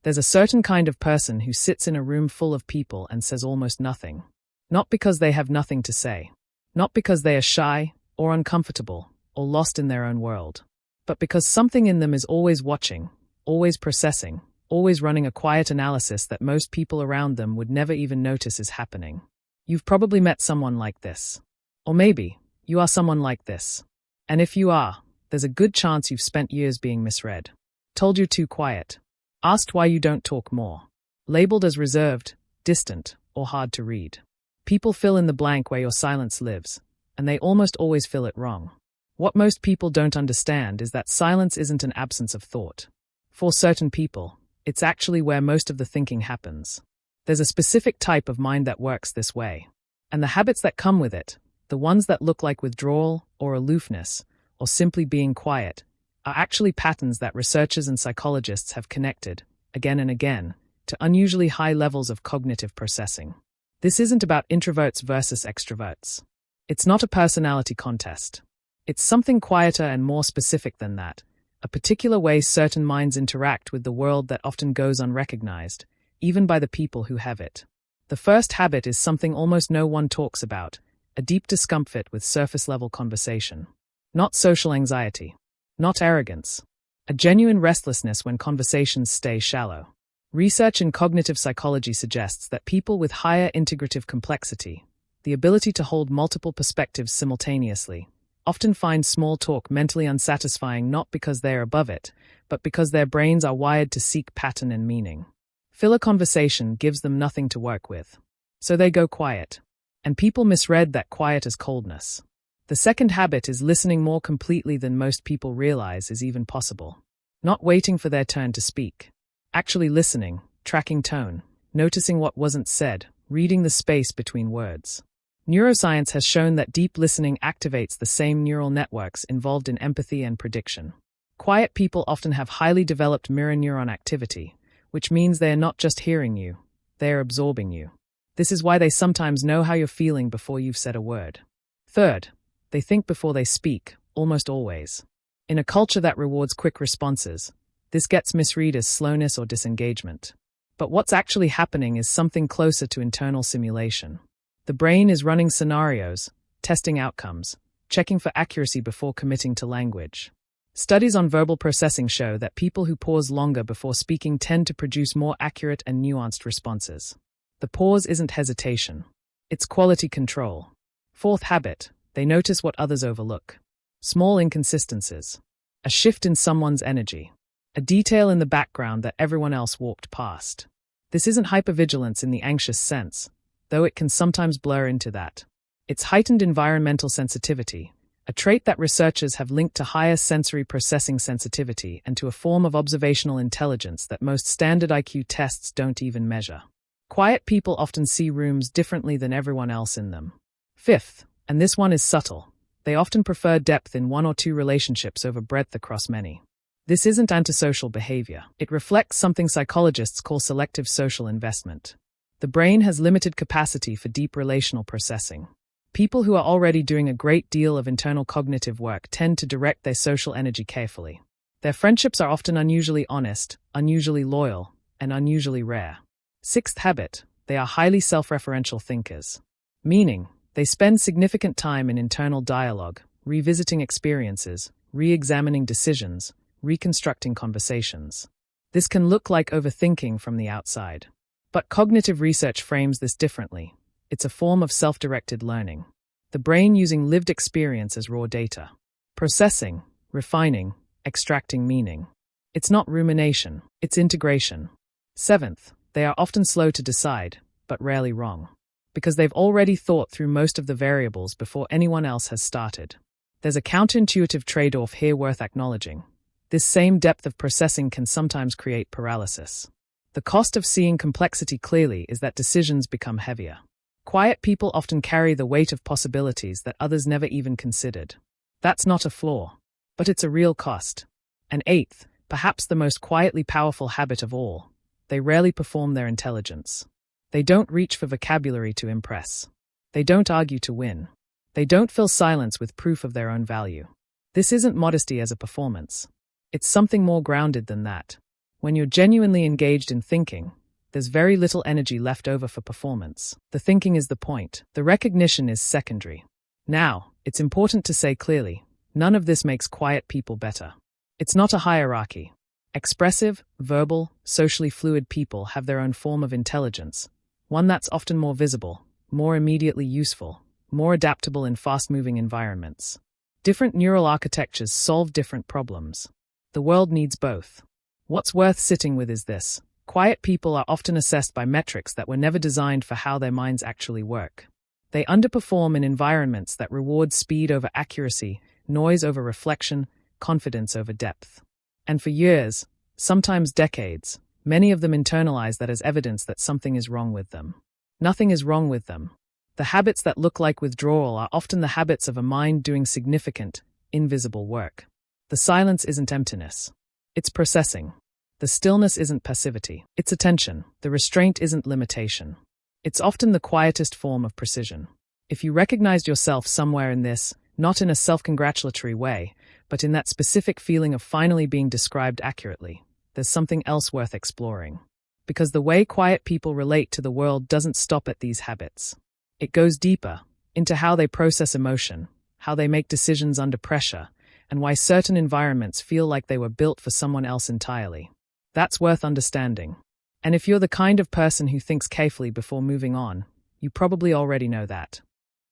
There's a certain kind of person who sits in a room full of people and says almost nothing. Not because they have nothing to say. Not because they are shy, or uncomfortable, or lost in their own world. But because something in them is always watching, always processing, always running a quiet analysis that most people around them would never even notice is happening. You've probably met someone like this. Or maybe you are someone like this. And if you are, there's a good chance you've spent years being misread. Told you're too quiet. Asked why you don't talk more. Labeled as reserved, distant, or hard to read. People fill in the blank where your silence lives, and they almost always fill it wrong. What most people don't understand is that silence isn't an absence of thought. For certain people, it's actually where most of the thinking happens. There's a specific type of mind that works this way. And the habits that come with it, the ones that look like withdrawal or aloofness, or simply being quiet, are actually patterns that researchers and psychologists have connected, again and again, to unusually high levels of cognitive processing. This isn't about introverts versus extroverts. It's not a personality contest. It's something quieter and more specific than that, a particular way certain minds interact with the world that often goes unrecognized, even by the people who have it. The first habit is something almost no one talks about, a deep discomfort with surface-level conversation. Not social anxiety. Not arrogance. A genuine restlessness when conversations stay shallow. Research in cognitive psychology suggests that people with higher integrative complexity, the ability to hold multiple perspectives simultaneously, often find small talk mentally unsatisfying not because they are above it, but because their brains are wired to seek pattern and meaning. Filler conversation gives them nothing to work with. So they go quiet. And people misread that quiet as coldness. The second habit is listening more completely than most people realize is even possible. Not waiting for their turn to speak. Actually listening, tracking tone, noticing what wasn't said, reading the space between words. Neuroscience has shown that deep listening activates the same neural networks involved in empathy and prediction. Quiet people often have highly developed mirror neuron activity, which means they are not just hearing you, they are absorbing you. This is why they sometimes know how you're feeling before you've said a word. Third, they think before they speak, almost always. In a culture that rewards quick responses, this gets misread as slowness or disengagement. But what's actually happening is something closer to internal simulation. The brain is running scenarios, testing outcomes, checking for accuracy before committing to language. Studies on verbal processing show that people who pause longer before speaking tend to produce more accurate and nuanced responses. The pause isn't hesitation. It's quality control. Fourth habit, they notice what others overlook. Small inconsistencies. A shift in someone's energy. A detail in the background that everyone else walked past. This isn't hypervigilance in the anxious sense, though it can sometimes blur into that. It's heightened environmental sensitivity, a trait that researchers have linked to higher sensory processing sensitivity and to a form of observational intelligence that most standard IQ tests don't even measure. Quiet people often see rooms differently than everyone else in them. Fifth, and this one is subtle, they often prefer depth in one or two relationships over breadth across many. This isn't antisocial behavior. It reflects something psychologists call selective social investment. The brain has limited capacity for deep relational processing. People who are already doing a great deal of internal cognitive work tend to direct their social energy carefully. Their friendships are often unusually honest, unusually loyal, and unusually rare. Sixth habit, they are highly self-referential thinkers. Meaning, they spend significant time in internal dialogue, revisiting experiences, re-examining decisions, reconstructing conversations. This can look like overthinking from the outside. But cognitive research frames this differently. It's a form of self-directed learning. The brain using lived experience as raw data. Processing, refining, extracting meaning. It's not rumination, it's integration. Seventh, they are often slow to decide, but rarely wrong. Because they've already thought through most of the variables before anyone else has started. There's a counterintuitive trade-off here worth acknowledging. This same depth of processing can sometimes create paralysis. The cost of seeing complexity clearly is that decisions become heavier. Quiet people often carry the weight of possibilities that others never even considered. That's not a flaw, but it's a real cost. And eighth, perhaps the most quietly powerful habit of all, they rarely perform their intelligence. They don't reach for vocabulary to impress. They don't argue to win. They don't fill silence with proof of their own value. This isn't modesty as a performance. It's something more grounded than that. When you're genuinely engaged in thinking, there's very little energy left over for performance. The thinking is the point. The recognition is secondary. Now, it's important to say clearly, none of this makes quiet people better. It's not a hierarchy. Expressive, verbal, socially fluid people have their own form of intelligence, one that's often more visible, more immediately useful, more adaptable in fast-moving environments. Different neural architectures solve different problems. The world needs both. What's worth sitting with is this. Quiet people are often assessed by metrics that were never designed for how their minds actually work. They underperform in environments that reward speed over accuracy, noise over reflection, confidence over depth. And for years, sometimes decades, many of them internalize that as evidence that something is wrong with them. Nothing is wrong with them. The habits that look like withdrawal are often the habits of a mind doing significant, invisible work. The silence isn't emptiness. It's processing. The stillness isn't passivity. It's attention. The restraint isn't limitation. It's often the quietest form of precision. If you recognized yourself somewhere in this, not in a self-congratulatory way, but in that specific feeling of finally being described accurately, there's something else worth exploring. Because the way quiet people relate to the world doesn't stop at these habits. It goes deeper, into how they process emotion, how they make decisions under pressure, and why certain environments feel like they were built for someone else entirely. That's worth understanding. And if you're the kind of person who thinks carefully before moving on, you probably already know that.